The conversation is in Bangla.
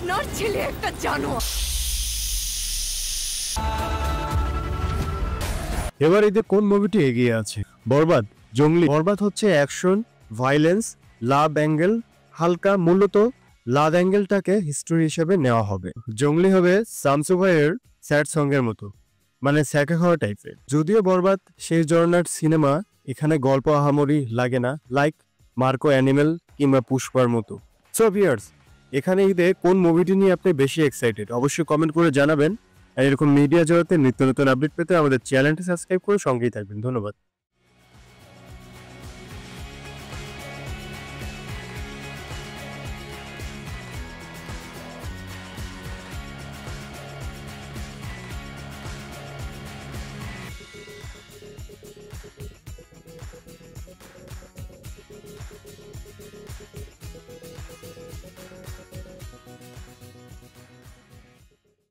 আপনার ছেলে একটা জানোয়ার। এবার ঈদে কোন মুভিটি এগিয়ে আছে? বরবাদ, জঙ্গলি? বরবাদ হচ্ছে অ্যাকশন, ভায়োলেন্স, লাভ অ্যাঙ্গেল হালকা, মূলত লাভ অ্যাঙ্গেলটাকে হিস্টোরি হিসেবে নেওয়া হবে। জঙ্গলি হবে শামসু ভাইয়ের স্যাড সঙ্গের মতো, মানে স্যাকে খাওয়া টাইপের। যদিও বরবাদ শেষ জর্নার সিনেমা, এখানে গল্প আহামরি লাগে না, লাইক মার্কো অ্যানিমেল কিংবা পুষ্পার মতো। সো ভিউয়ার্স, এখানে ঈদে কোন মুভিটি নিয়ে আপনি বেশি এক্সাইটেড অবশ্যই কমেন্ট করে জানাবেন। আর এরকম মিডিয়া জগতে নিত্য নতুন আপডেট পেতে আমাদের চ্যানেলটি সাবস্ক্রাইব করে সঙ্গেই থাকবেন। ধন্যবাদ।